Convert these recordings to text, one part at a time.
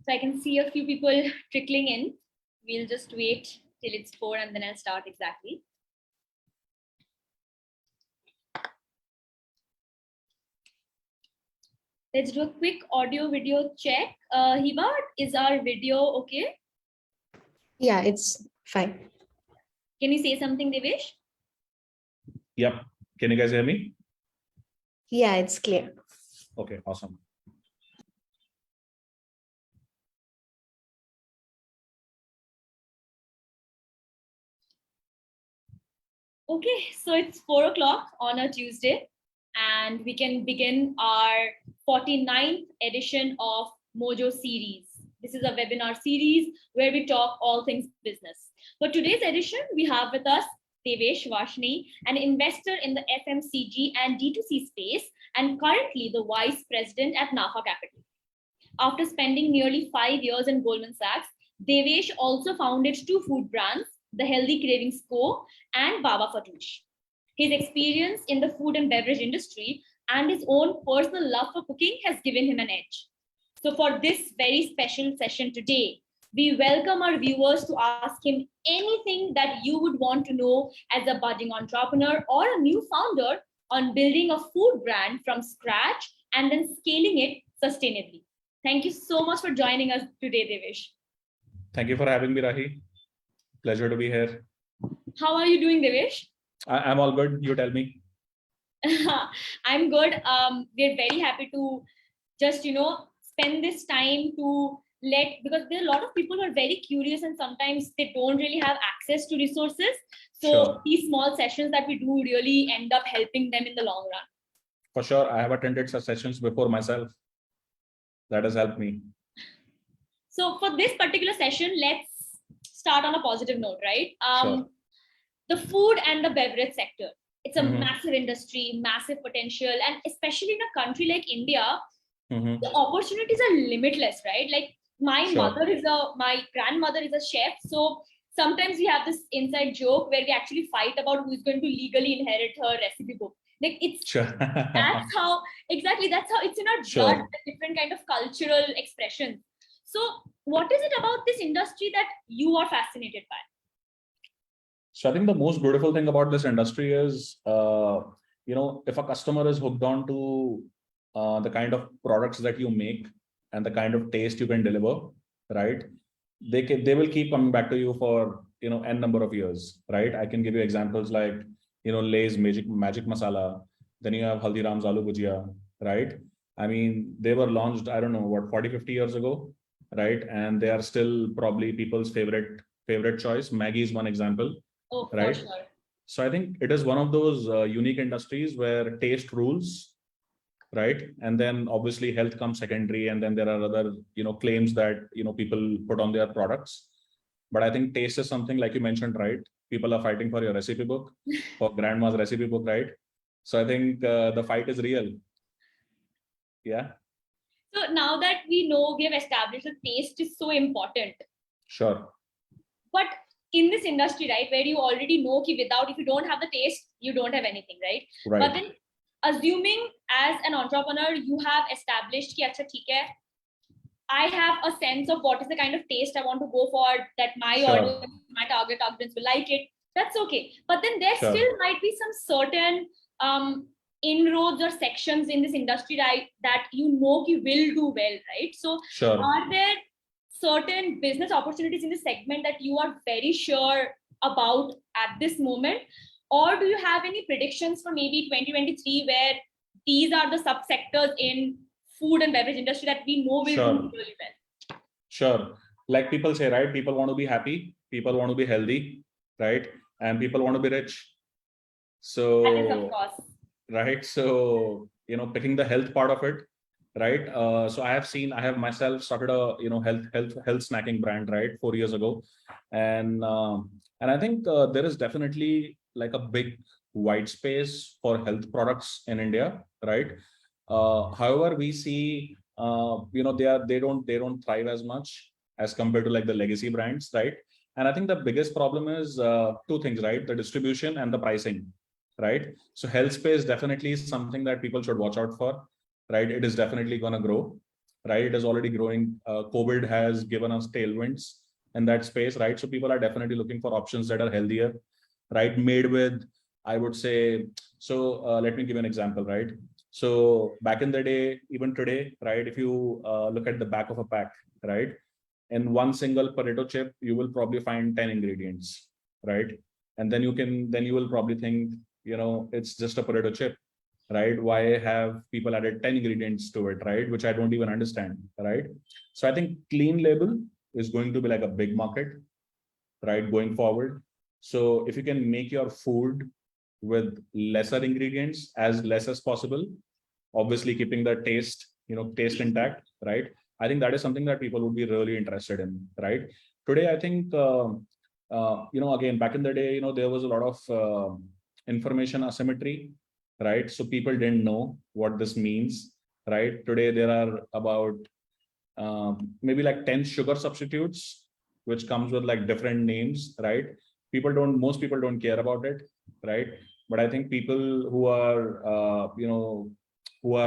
So I can see a few people trickling in. We'll just wait till it's 4 and then I'll start exactly. Let's do a quick audio video check. Hiba, is our video okay? Yeah, it's fine. Can you say something, Devesh? Yep. Can you guys hear me? Yeah, it's clear. Okay, awesome. Okay, so it's 4 o'clock on a Tuesday, and we can begin our 49th edition of mojoSeries. This is a webinar series where we talk all things business. For today's edition, we have with us Devesh Vashni, an investor in the FMCG and D2C space, and currently the Vice President at NAFA Capital. After spending nearly 5 years in Goldman Sachs, Devesh also founded two food brands, the Healthy Cravings Co. and Baba Fatouche. His experience in the food and beverage industry and his own personal love for cooking has given him an edge. So for this very special session today, we welcome our viewers to ask him anything that you would want to know as a budding entrepreneur or a new founder on building a food brand from scratch and then scaling it sustainably. Thank you so much for joining us today, Devesh. Thank you for having me, Rahi. Pleasure to be here. How are you doing, Devesh? I'm all good. You tell me. I'm good. We're very happy to just, spend this time to because there are a lot of people who are very curious and sometimes they don't really have access to resources. So Sure. These small sessions that we do really end up helping them in the long run. For sure. I have attended such sessions before myself. That has helped me. So for this particular session, let's start on a positive note, right? Sure. The food and the beverage sector. It's a Mhm. massive industry, massive potential, and especially in a country like India, Mhm. the opportunities are limitless, right? Like my Sure. my grandmother is a chef, so sometimes we have this inside joke where we actually fight about who's going to legally inherit her recipe book. Like it's Sure. that's how it's in our Sure. blood, the different kind of cultural expressions. So what is it about this industry that you are fascinated by? So I think the most beautiful thing about this industry is, if a customer is hooked on to the kind of products that you make and the kind of taste you can deliver, right? They will keep coming back to you for n number of years, right? I can give you examples like Lay's magic masala. Then you have Haldiram's aloo bhujia, right? I mean, they were launched, I don't know what, 40, 50 years ago, right? And they are still probably people's favorite choice. Maggie is one example. Oh, for Right. sure. So I think it is one of those unique industries where taste rules, right? And then obviously health comes secondary, and then there are other claims that people put on their products. But I think taste is something, like you mentioned, right? People are fighting for your recipe book, for grandma's recipe book, right? So I think the fight is real. Yeah. So now that we know, we have established that taste is so important. Sure. But in this industry, right, where you already know ki if you don't have the taste, you don't have anything, right? Right. But then assuming as an entrepreneur, you have established ki acha theek hai, I have a sense of what is the kind of taste I want to go for, that my Sure. audience, my target audience will like it. That's okay. But then there Sure. still might be some certain inroads or sections in this industry, right, that you will do well, right? So Sure. are there certain business opportunities in this segment that you are very sure about at this moment? Or do you have any predictions for maybe 2023 where these are the subsectors in food and beverage industry that we know will Sure. do really well? Sure. Like people say, right? People want to be happy. People want to be healthy, right? And people want to be rich. So, That is, of course. right. So, picking the health part of it, right? So I have myself started a, health snacking brand, right? 4 years ago. And I think there is definitely like a big white space for health products in India, right? However, we see, they don't thrive as much as compared to like the legacy brands, right? And I think the biggest problem is two things, right? The distribution and the pricing, right? So health space definitely is something that people should watch out for, right? It is definitely going to grow. right? It is already growing. COVID has given us tailwinds in that space, right? So people are definitely looking for options that are healthier, right? Made with, I would say, so let me give an example, right? So back in the day, even today, right? If you look at the back of a pack, right? In one single potato chip, you will probably find 10 ingredients, right? And then you will probably think, it's just a potato chip, right? Why have people added 10 ingredients to it, right? Which I don't even understand, right? So I think clean label is going to be like a big market, right? Going forward. So if you can make your food with lesser ingredients, as less as possible, obviously keeping the taste intact, right? I think that is something that people would be really interested in, right? Today, I think, again, back in the day, there was a lot of information asymmetry, right? So people didn't know what this means, right? Today, there are about maybe like 10 sugar substitutes, which comes with like different names, right? Most people don't care about it, right? But I think people who are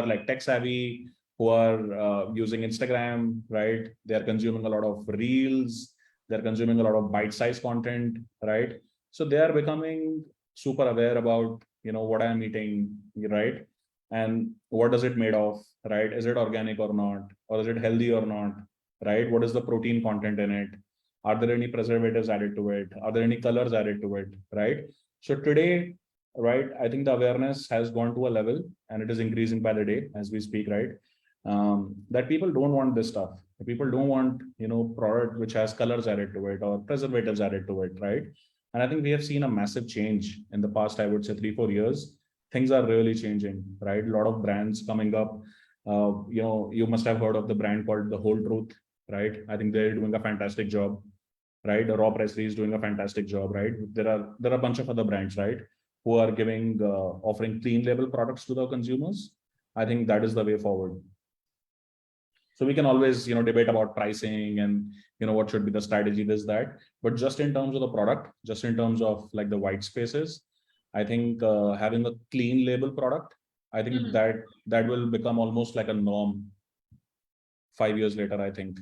like tech savvy, who are using Instagram, right? They're consuming a lot of reels, they're consuming a lot of bite-sized content, right? So they are becoming super aware about, what I'm eating, right? And what does it made of, right? Is it organic or not, or is it healthy or not, right? What is the protein content in it? Are there any preservatives added to it? Are there any colors added to it, right? So today, right, I think the awareness has gone to a level, and it is increasing by the day as we speak, right? That people don't want this stuff. People don't want, product which has colors added to it or preservatives added to it, right? And I think we have seen a massive change in the past, I would say 3-4 years. Things are really changing, right? A lot of brands coming up. You must have heard of the brand called The Whole Truth, right? I think they're doing a fantastic job, right? The Raw Pressery is doing a fantastic job, right? There are a bunch of other brands, right, who are offering clean label products to the consumers. I think that is the way forward. So we can always, debate about pricing and, what should be the strategy, this, that. But just in terms of the product, just in terms of like the white spaces, I think having a clean label product, I think that will become almost like a norm 5 years later, I think.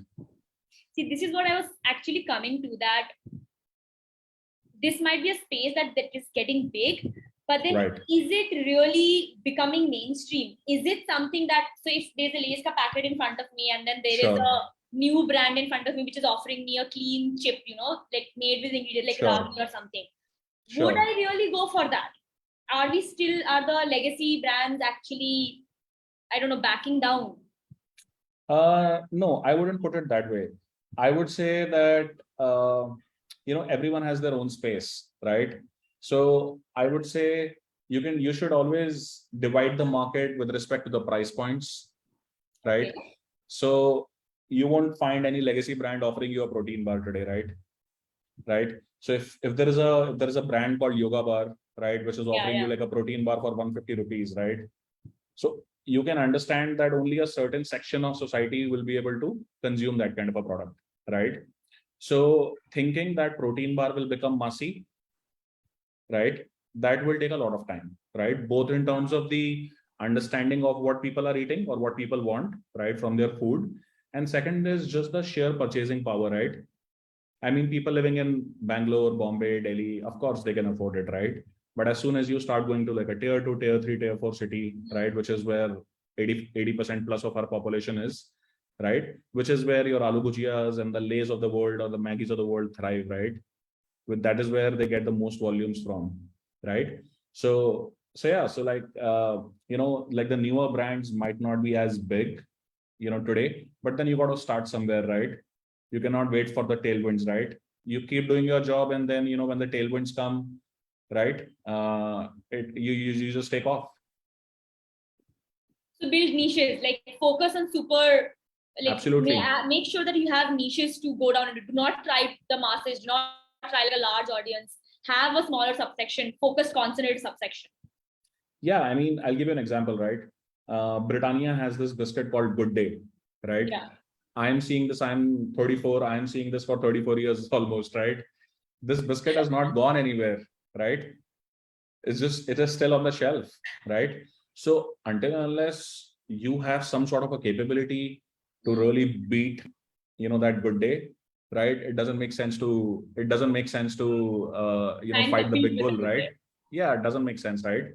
See, this is what I was actually coming to, that this might be a space that is getting big, but then Right. Is it really becoming mainstream? Is it something that, so if there's a Lay's packet in front of me and then there is a new brand in front of me which is offering me a clean chip, like made with ingredients like ragi or something, would I really go for that? Are the legacy brands actually, I don't know, backing down? No, I wouldn't put it that way. I would say that everyone has their own space, right? So I would say you should always divide the market with respect to the price points, right? Okay. So you won't find any legacy brand offering you a protein bar today, right? So if there is a brand called Yoga Bar, right, which is offering you like a protein bar for 150 rupees, right? So you can understand that only a certain section of society will be able to consume that kind of a product, right? So thinking that protein bar will become massy, right, that will take a lot of time, right? Both in terms of the understanding of what people are eating or what people want, right, from their food. And second is just the sheer purchasing power, right? I mean, people living in Bangalore, Bombay, Delhi, of course they can afford it, right? But as soon as you start going to like a tier 2, tier 3, tier 4 city, right, which is where 80% plus of our population is, right? Which is where your aloo bhujiyas and the Lays of the world or the Maggies of the world thrive, right? That is where they get the most volumes from, right? So yeah, so like like the newer brands might not be as big, today, but then you got to start somewhere, right? You cannot wait for the tailwinds, right? You keep doing your job, and then when the tailwinds come, right, you just take off. So build niches, like focus on super, like Absolutely. make sure that you have niches to go down and do not try the masses, do not try like a large audience, have a smaller subsection, focus, concentrate subsection. Yeah, I mean, I'll give you an example, right? Britannia has this biscuit called Good Day, right? Yeah. I'm seeing this, I'm 34, I'm seeing this for 34 years almost, right? This biscuit has not gone anywhere, right? It is still on the shelf, right? So until and unless you have some sort of a capability to really beat, that good day, right? It doesn't make sense to fight the big bull, right? Yeah, it doesn't make sense, right?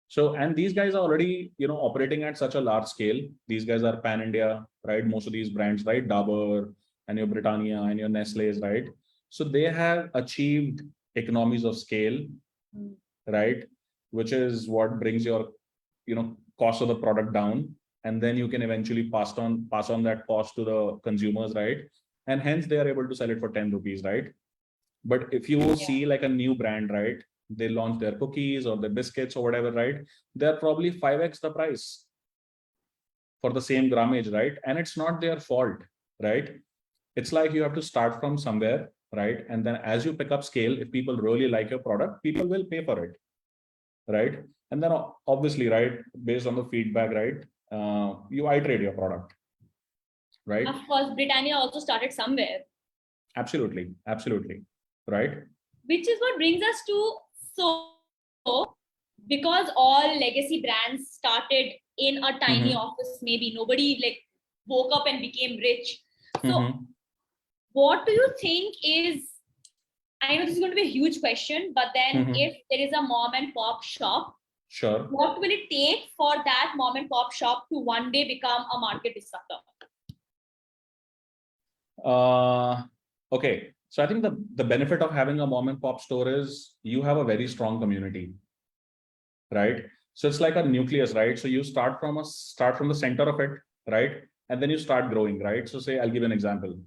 So, and these guys are already, operating at such a large scale. These guys are pan India, right? Most of these brands, right? Dabur and your Britannia and your Nestle's, right? So they have achieved economies of scale, right? Which is what brings your, cost of the product down. And then you can eventually pass on that cost to the consumers, right? And hence they are able to sell it for 10 rupees, right? But if you see like a new brand, right? They launch their cookies or their biscuits or whatever, right? They're probably 5x the price for the same grammage, right? And it's not their fault, right? It's like you have to start from somewhere, right? And then as you pick up scale, if people really like your product, people will pay for it, right? And then obviously, right, based on the feedback, right, you iterate your product, right? Of course, Britannia also started somewhere. Absolutely, right? Which is what brings us to, so because all legacy brands started in a tiny office, maybe nobody like woke up and became rich. So what do you think is, I know this is going to be a huge question, but then if there is a mom and pop shop, sure, what will it take for that mom and pop shop to one day become a market disruptor? Okay. So I think the benefit of having a mom and pop store is you have a very strong community, right? So it's like a nucleus, right? So you start from the center of it, right? And then you start growing, right? So say, I'll give an example.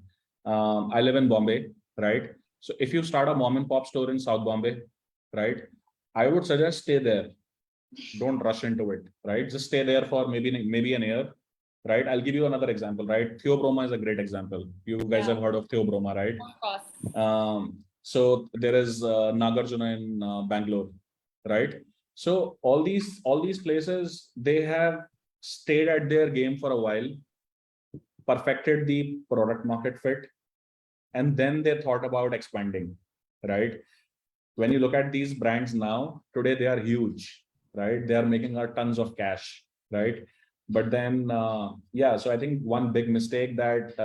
I live in Bombay, right? So if you start a mom and pop store in South Bombay, right? I would suggest stay there. Don't rush into it, right? Just stay there for maybe an year, right? I'll give you another example, right? Theobroma is a great example. You guys have heard of Theobroma, right? Of course. So there is Nagarjuna in Bangalore, right? So all these places, they have stayed at their game for a while, perfected the product market fit, and then they thought about expanding, right? When you look at these brands now, today they are huge, right? They are making tons of cash, right? But then, so I think one big mistake that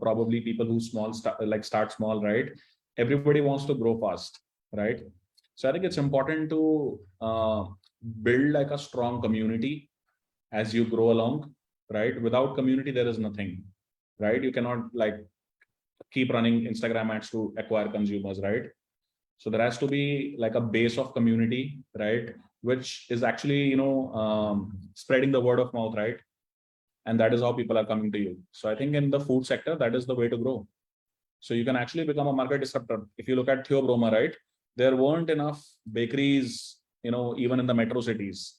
probably people who start small, right? Everybody wants to grow fast, right? So I think it's important to build like a strong community as you grow along, right? Without community, there is nothing, right? You cannot like keep running Instagram ads to acquire consumers, right? So there has to be like a base of community, right? Which is actually, spreading the word of mouth, right? And that is how people are coming to you. So I think in the food sector, that is the way to grow. So you can actually become a market disruptor. If you look at Theobroma, right? There weren't enough bakeries, even in the metro cities,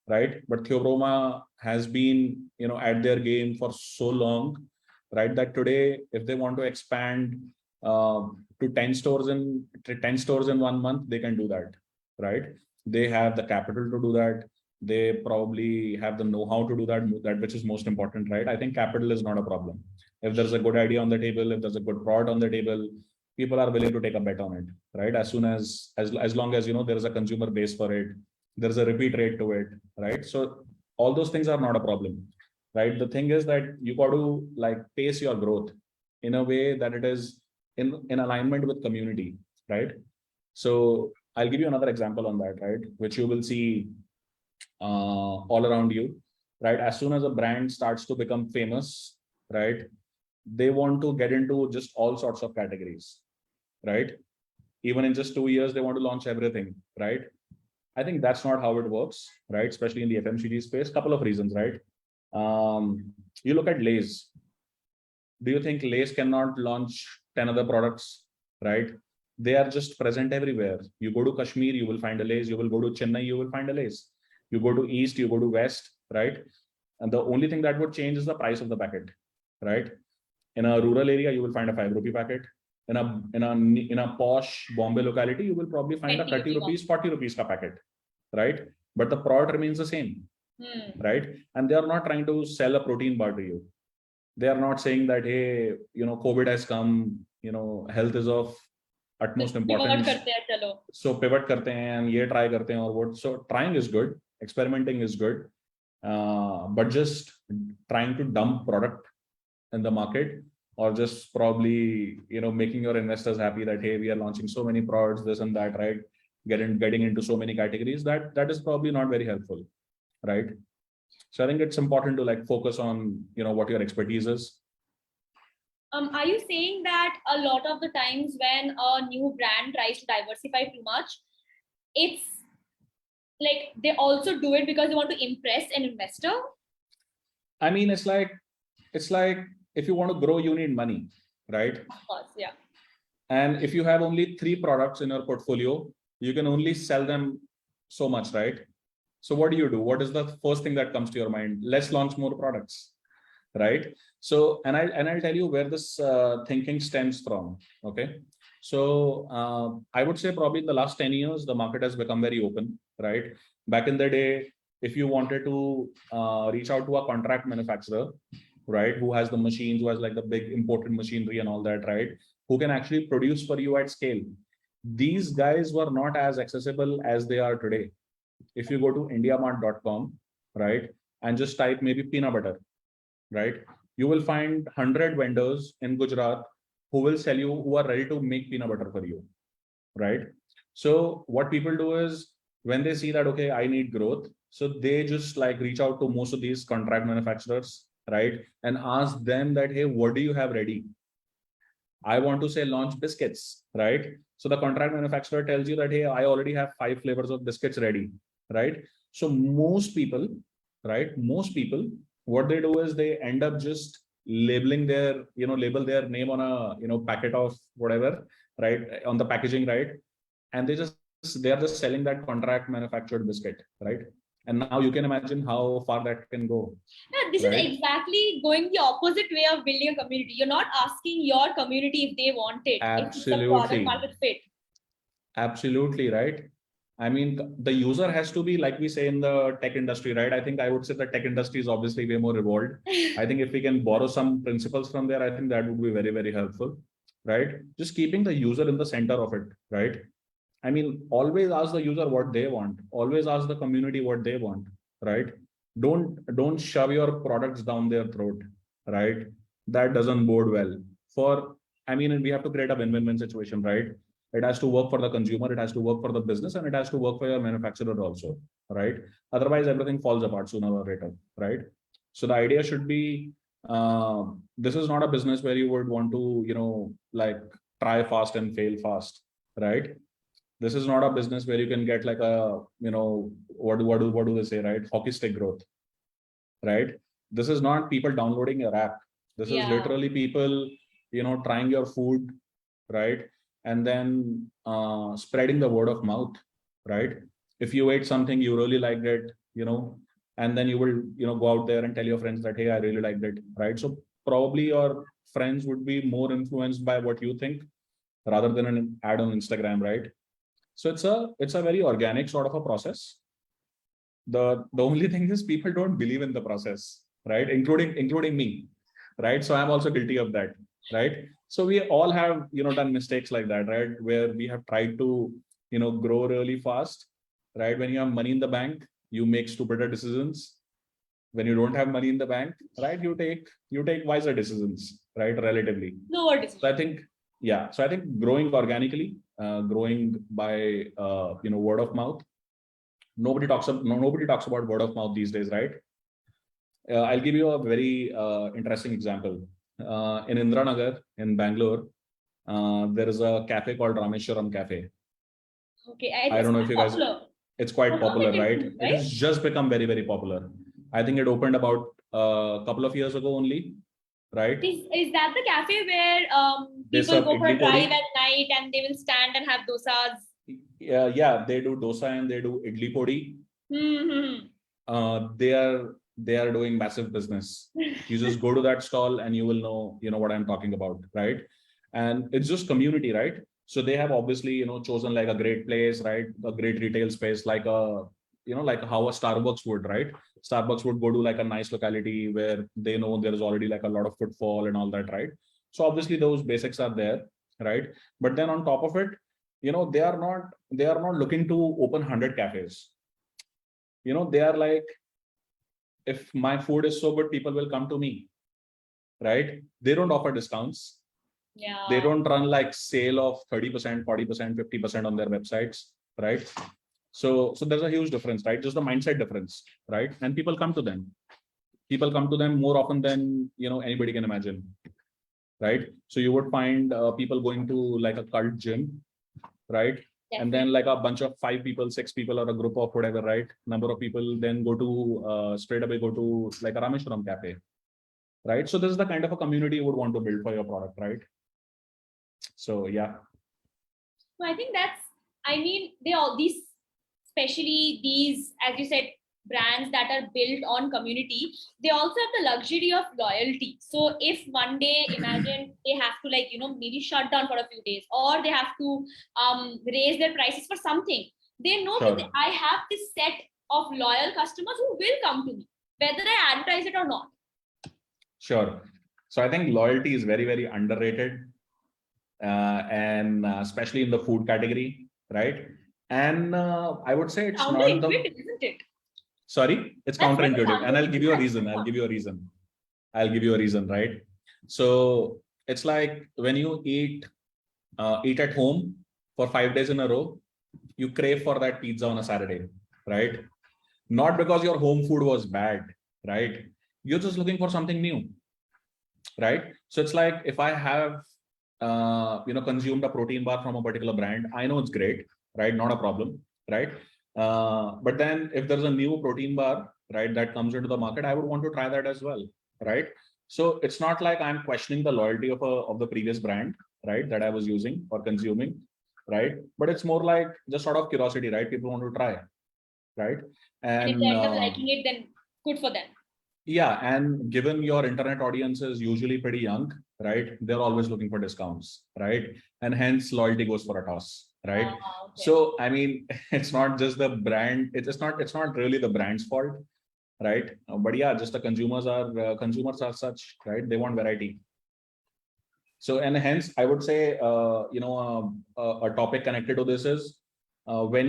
right? But Theobroma has been, at their game for so long, right? That today, if they want to expand to 10 stores in 1 month, they can do that, right? They have the capital to do that. They probably have the know-how to do that, which is most important, right? I think capital is not a problem. If there's a good idea on the table, if there's a good product on the table, people are willing to take a bet on it, right? As soon as long as there is a consumer base for it, there's a repeat rate to it, right? So all those things are not a problem, right? The thing is that you got to like pace your growth in a way that it is in alignment with community, right? So I'll give you another example on that, right? Which you will see all around you, right? As soon as a brand starts to become famous, right? They want to get into just all sorts of categories, right? Even in just 2 years, they want to launch everything, right? I think that's not how it works, right? Especially in the FMCG space. Couple of reasons, right? You look at Lay's. Do you think Lay's cannot launch 10 other products, right? They are just present everywhere. You go to Kashmir, you will find a Lay's. You will go to Chennai, you will find a Lay's. You go to East, you go to West, right? And the only thing that would change is the price of the packet, right? In a rural area, you will find a 5 rupee packet. In a posh Bombay locality, you will probably find a 30 rupees, 40 rupees ka packet, right? But the product remains the same, right? And they are not trying to sell a protein bar to you. They are not saying that, hey, COVID has come, health is of utmost importance. So pivot karte hain, ye try karte hain, or what. So trying is good, experimenting is good, but just trying to dump product in the market, or just probably, making your investors happy that, hey, we are launching so many products, this and that, right? Getting into so many categories, that is probably not very helpful, right? So I think it's important to like focus on, what your expertise is. Are you saying that a lot of the times when a new brand tries to diversify too much, it's like they also do it because they want to impress an investor? I mean, it's like if you want to grow, you need money, right? Of course, yeah. And if you have only 3 products in your portfolio, you can only sell them so much, right? So what do? What is the first thing that comes to your mind? Let's launch more products, right? So, and I'll tell you where this thinking stems from. Okay, so I would say probably in the last 10 years, the market has become very open, right? Back in the day, if you wanted to reach out to a contract manufacturer, right, who has the machines, who has like the big imported machinery and all that, right, who can actually produce for you at scale, these guys were not as accessible as they are today. If you go to indiamart.com, right, and just type maybe peanut butter, right, you will find 100 vendors in Gujarat who will sell you, who are ready to make peanut butter for you, right? So what people do is, when they see that, okay, I need growth, so they just like reach out to most of these contract manufacturers, right, and ask them that, hey, what do you have ready? I want to say launch biscuits, right? So the contract manufacturer tells you that, hey, I already have 5 flavors of biscuits ready, right? So most people, right, most people, what they do is they end up just labeling their, label their name on a, packet of whatever, right, on the packaging, right? And they are just selling that contract manufactured biscuit, right? And now you can imagine how far that can go, Yeah, this is right? exactly going the opposite way of building a community. You're not asking your community if they want it, if it's a product Absolutely. market fit. Absolutely, right. I mean, the user has to be, like we say in the tech industry, right? I think I would say the tech industry is obviously way more evolved. I think if we can borrow some principles from there, I think that would be very, very helpful, right? Just keeping the user in the center of it, right? I mean, always ask the user what they want. Always ask the community what they want, right? Don't shove your products down their throat, right? That doesn't bode well. For, I mean, we have to create a win-win-win situation, right? It has to work for the consumer, it has to work for the business, and it has to work for your manufacturer also, right? Otherwise, everything falls apart sooner or later, right? So the idea should be, this is not a business where you would want to, like try fast and fail fast, right? This is not a business where you can get like a, what do they say, right? Hockey stick growth, right? This is not people downloading your app. This is Yeah. literally people, trying your food, right? And then spreading the word of mouth, right? If you ate something, you really liked it, and then you will, go out there and tell your friends that, hey, I really liked it, right? So probably your friends would be more influenced by what you think rather than an ad on Instagram, right? So it's a very organic sort of a process. The only thing is people don't believe in the process, right? Including me, right? So I'm also guilty of that, right? So we all have, done mistakes like that, right? Where we have tried to, grow really fast, right? When you have money in the bank, you make stupider decisions. When you don't have money in the bank, right, you take wiser decisions, right? Relatively. No word So decision. I think, yeah. So I think growing organically, growing by word of mouth. Nobody talks about word of mouth these days, right? I'll give you a very interesting example. In Indranagar in Bangalore, there is a cafe called Rameshwaram Cafe. Okay, I it's don't know if quite you guys. popular It's quite for South popular, Indian right? food, It right? has just become very, very popular. I think it opened about a couple of years ago only, right? Is that the cafe where They people serve go for idli a drive podi. at night and they will stand and have dosas? Yeah, they do dosa and they do idli podi. Mm-hmm. They are doing massive business. You just go to that stall and you will know, what I'm talking about, right? And it's just community, right? So they have obviously, chosen like a great place, right? A great retail space, like like how a Starbucks would, right? Starbucks would go to like a nice locality where they know there is already like a lot of footfall and all that, right? So obviously those basics are there, right? But then on top of it, they are not looking to open 100 cafes. They are like, if my food is so good, people will come to me, right? They don't offer discounts. Yeah. They don't run like sale of 30%, 40%, 50% on their websites, right? So there's a huge difference, right? Just the mindset difference, right? And people come to them. People come to them more often than anybody can imagine, right? So you would find people going to like a cult gym, right? And then like a bunch of 5 people, 6 people, or a group of whatever, right? Number of people then go to straight away go to like a Rameshwaram cafe, right? So this is the kind of a community you would want to build for your product, right? So yeah. So I think these, especially these, as you said, brands that are built on community, they also have the luxury of loyalty. So if one day, imagine they have to maybe shut down for a few days, or they have to raise their prices for something, they know Sure. that I have this set of loyal customers who will come to me, whether I advertise it or not. Sure. So I think loyalty is very, very underrated, and especially in the food category, right? And I would say it's not the. Counterintuitive, isn't it? Sorry, it's That's very counterintuitive, and I'll give you a counterintuitive. reason. I'll give you a reason. I'll give you a reason, right? So it's like when you eat at home for 5 days in a row, you crave for that pizza on a Saturday, right? Not because your home food was bad, right? You're just looking for something new, right? So it's like if I have consumed a protein bar from a particular brand, I know it's great, right? Not a problem, right? But then if there's a new protein bar, right, that comes into the market, I would want to try that as well, right? So it's not like I'm questioning the loyalty of the previous brand, right, that I was using or consuming, right? But it's more like just sort of curiosity, right? People want to try, right? And if they And end up liking it, then good for them. yeah, and given your internet audience is usually pretty young, right? They're always looking for discounts, right? And hence loyalty goes for a toss, right? Okay. So I mean, it's not just the brand. It's not really the brand's fault, right? But yeah, just the consumers are such, right? They want variety. So and hence, I would say, a topic connected to this is when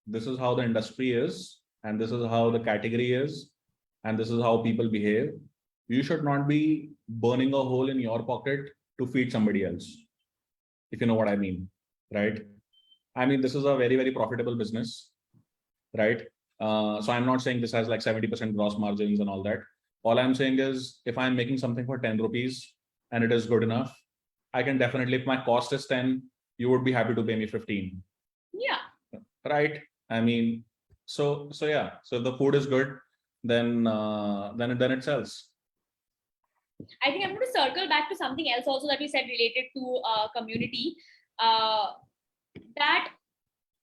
this is how the industry is, and this is how the category is, and this is how people behave. You should not be burning a hole in your pocket to feed somebody else, if you know what I mean, right? I mean, this is a very, very profitable business, right? So I'm not saying this has like 70% gross margins and all that. All I'm saying is if I'm making something for 10 rupees and it is good enough, I can definitely, if my cost is 10, you would be happy to pay me 15. Yeah. Right. I mean, so yeah. So if the food is good, then it sells. I think I'm going to circle back to something else also that you said related to community. That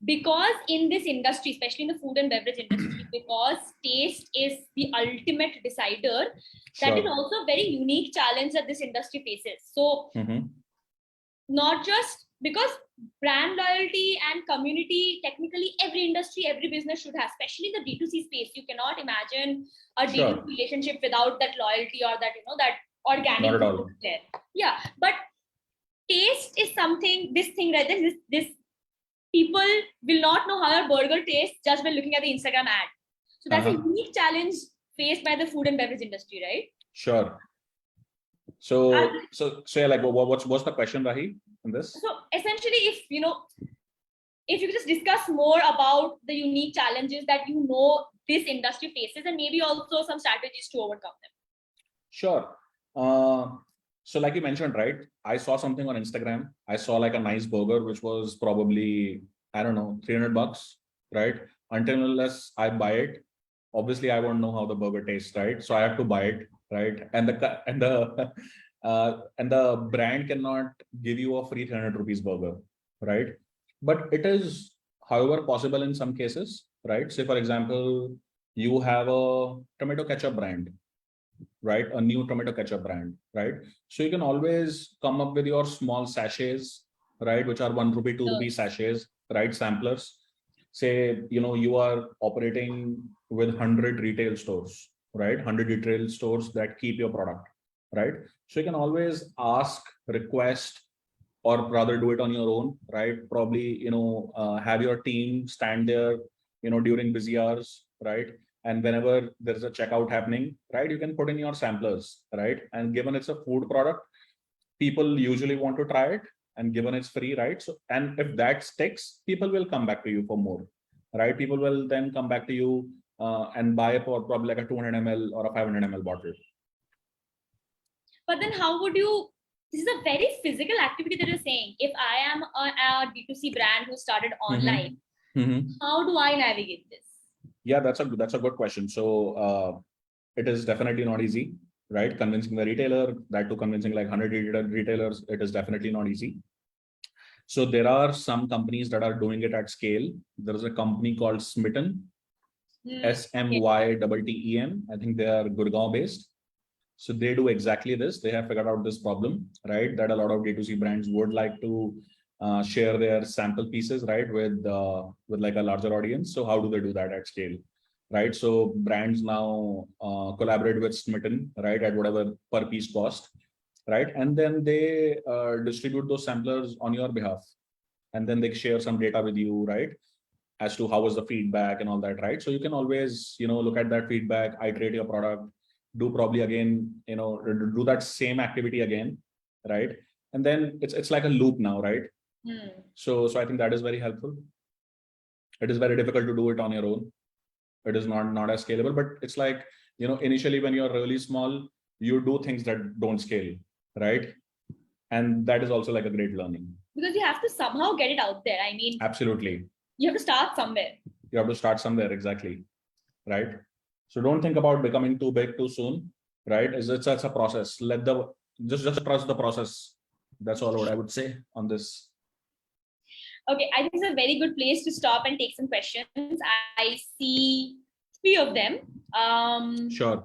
because in this industry, especially in the food and beverage industry, because taste is the ultimate decider, that is Sure. also a very unique challenge that this industry faces. So not just because brand loyalty and community, technically every industry, every business should have, especially in the D2C space. You cannot imagine a Sure. D2C relationship without that loyalty or that, that organic. Not at all. There. Yeah, but taste is something, this thing, right? This people will not know how a burger tastes just by looking at the Instagram ad. So that's a unique challenge faced by the food and beverage industry, right? Sure. So yeah, like what's the question, Rahi, in this? So essentially, if you could just discuss more about the unique challenges that this industry faces, and maybe also some strategies to overcome them. Sure. So like you mentioned, right? I saw something on Instagram. I saw like a nice burger, which was probably, I don't know, $300, right? Until unless I buy it, obviously I won't know how the burger tastes, right? So I have to buy it, right? And the brand cannot give you a free 300 rupees burger, right? But it is, however, possible in some cases, right? Say, for example, you have a tomato ketchup brand, right? A new tomato ketchup brand, right? So you can always come up with your small sachets, right? Which are 1 rupee, 2 rupee sachets, right? Samplers. Say, you are operating with 100 retail stores, right? 100 retail stores that keep your product, right? So you can always ask, request, or rather do it on your own, right? Probably, have your team stand there, during busy hours, right? and whenever there's a checkout happening, right, you can put in your samplers, right? And given it's a food product, people usually want to try it, and given it's free, right? So, and if that sticks, people will come back to you for more, right? People will then come back to you and buy for probably like a 200 ml or a 500 ml bottle. But then how would you, this is a very physical activity that you're saying. If I am a D2C brand who started online, how do I navigate this? Yeah, that's a good question. So it is definitely not easy, right? Convincing the retailer, that to convincing like 100 retailers, it is definitely not easy. So there are some companies that are doing it at scale. There is a company called Smitten, SMYTTEN. I think they are Gurgaon based. So they do exactly this. They have figured out this problem, right? That a lot of D2C brands would like to share their sample pieces, right, with like a larger audience. So how do they do that at scale, right? So brands now collaborate with Smitten, right, at whatever per piece cost, right, and then they distribute those samplers on your behalf, and then they share some data with you, right, as to how was the feedback and all that, right? So you can always, look at that feedback, iterate your product, do probably again, do that same activity again, right? And then it's like a loop now, right? So I think that is very helpful. It is very difficult to do it on your own. It is not as scalable, but it's like, initially when you're really small, you do things that don't scale, right? And that is also like a great learning. Because you have to somehow get it out there. I mean, absolutely, you have to start somewhere. You have to start somewhere, exactly, right? So don't think about becoming too big too soon, right? It's a process. Just trust the process. That's all what I would say on this. Okay, I think it's a very good place to stop and take some questions. I see 3 of them. Sure.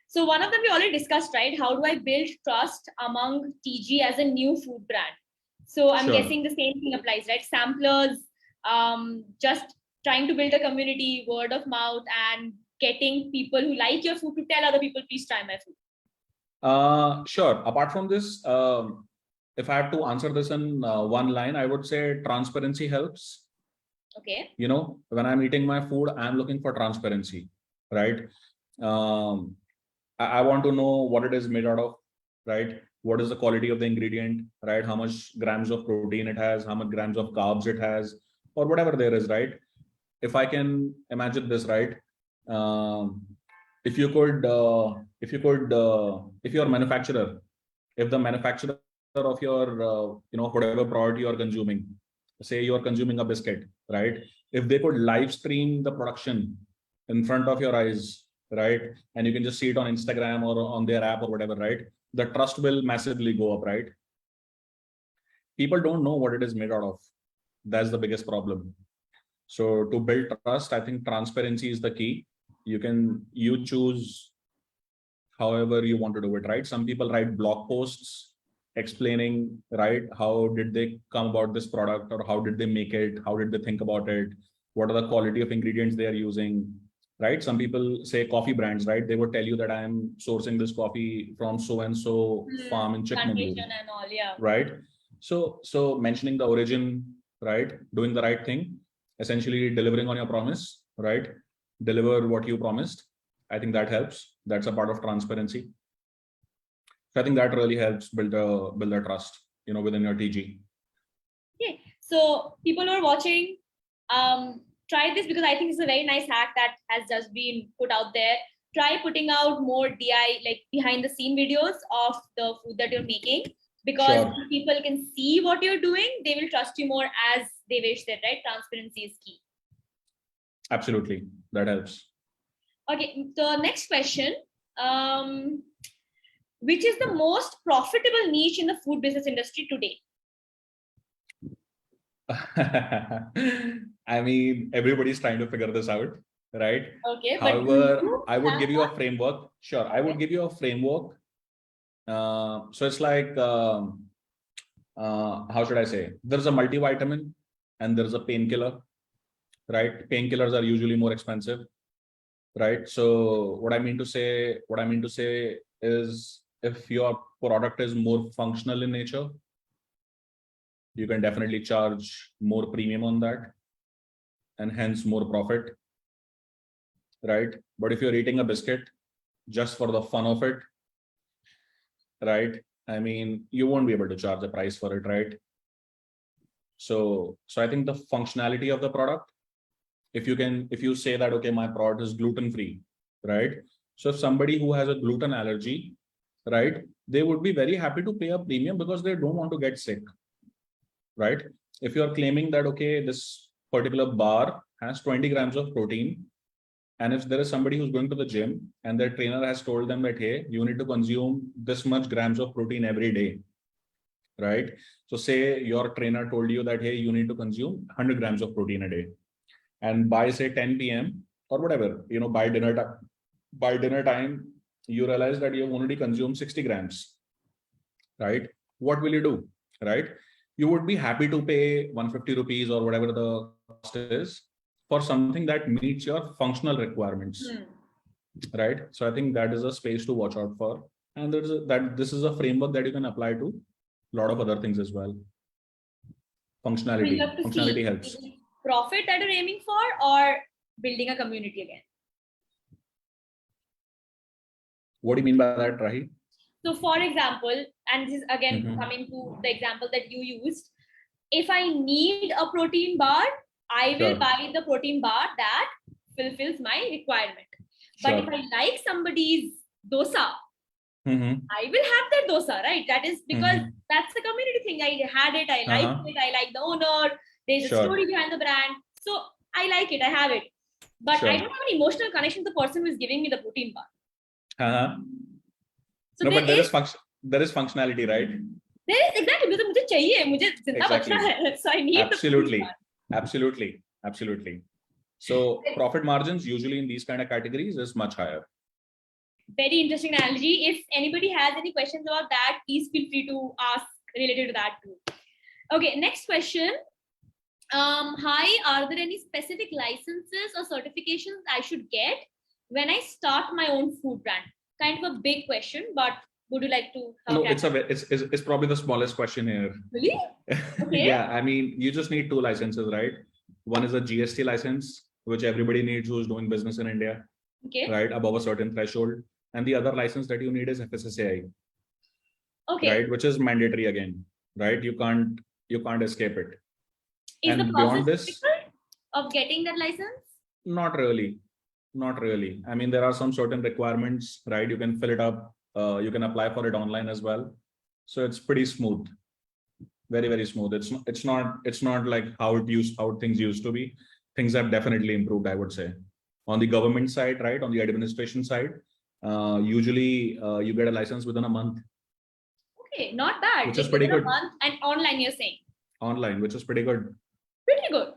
So one of them we already discussed, right? How do I build trust among TG as a new food brand? So I'm guessing the same thing applies, right? Samplers, just trying to build a community, word of mouth, and getting people who like your food to tell other people, please try my food. Sure. Apart from this, if I have to answer this in one line, I would say transparency helps. Okay. When I'm eating my food, I'm looking for transparency, right? I want to know what it is made out of, right? What is the quality of the ingredient, right? How much grams of protein it has, how much grams of carbs it has, or whatever there is, right? If I can imagine this, right? If you're a manufacturer, if the manufacturer of your, whatever product you are consuming, say you're consuming a biscuit, right? If they could live stream the production in front of your eyes, right, and you can just see it on Instagram or on their app or whatever, right, the trust will massively go up, right? People don't know what it is made out of. That's the biggest problem. So to build trust, I think transparency is the key. You choose however you want to do it, right? Some people write blog posts explaining, right, how did they come about this product, or how did they make it, how did they think about it, what are the quality of ingredients they are using, right? Some people say coffee brands, right? They would tell you that I am sourcing this coffee from so and so farm in Chikmagalur, and all, yeah. right? So mentioning the origin, right, doing the right thing, essentially delivering on your promise, right? Deliver what you promised. I think that helps. That's a part of transparency. So I think that really helps build a trust, within your TG. Okay, so people who are watching, try this, because I think it's a very nice hack that has just been put out there. Try putting out more DI, like behind the scene videos of the food that you're making, because if people can see what you're doing, they will trust you more, as Devesh said, right? Transparency is key. Absolutely, that helps. Okay, the next question. Which is the most profitable niche in the food business industry today? I mean, everybody's trying to figure this out, right? Okay. However, I would give you a framework. Sure, I would give you a framework. So it's like, how should I say? There's a multivitamin and there's a painkiller, right? Painkillers are usually more expensive, right? So what I mean to say is, if your product is more functional in nature, you can definitely charge more premium on that, and hence more profit, right? But if you're eating a biscuit just for the fun of it, right? I mean, you won't be able to charge a price for it, right? So I think the functionality of the product, if you say that, okay, my product is gluten free, right? So if somebody who has a gluten allergy, right, they would be very happy to pay a premium because they don't want to get sick, right? If you're claiming that, okay, this particular bar has 20 grams of protein, and if there is somebody who's going to the gym and their trainer has told them that, hey, you need to consume this much grams of protein every day, right? So say your trainer told you that, hey, you need to consume 100 grams of protein a day. And by say 10 p.m. or whatever, by dinner time, you realize that you've only consumed 60 grams, right? What will you do, right? You would be happy to pay 150 rupees or whatever the cost is for something that meets your functional requirements, right? So I think that is a space to watch out for. And this is a framework that you can apply to a lot of other things as well. We love to Functionality see helps. profit that you're aiming for or building a community again. What do you mean by that, Rahi? So for example, and this is again coming to the example that you used, if I need a protein bar, I will buy the protein bar that fulfills my requirement. But if I like somebody's dosa, I will have that dosa, right? That is because that's the community thing. I had it, I liked it, I like the owner, there's a story behind the brand. So I like it, I have it. But I don't have an emotional connection to the person who is giving me the protein bar. So no, but there is functionality, right? There is, exactly, because मुझे चाहिए, मुझे जिंदा बचना है, so I need absolutely. So profit margins usually in these kind of categories is much higher. Very interesting analogy. If anybody has any questions about that, please feel free to ask related to that too. Okay, next question. Hi, are there any specific licenses or certifications I should get when I start my own food brand? Kind of a big question, but would you like to? No, it's probably the smallest question here. Really? Okay. Yeah, I mean, you just need 2 licenses, right? One is a GST license, which everybody needs who's doing business in India, right, above a certain threshold. And the other license that you need is FSSAI, right, which is mandatory again, right? You can't escape it. Is the process difficult of getting that license? Not really. I mean, there are some certain requirements, right? You can fill it up. You can apply for it online as well. So it's pretty smooth. Very, very smooth. It's not like how things used to be. Things have definitely improved, I would say. On the government side, right? On the administration side, usually you get a license within a month. Okay, not bad. Which is pretty good. A month, and online, you're saying? Online, which is pretty good. Pretty good.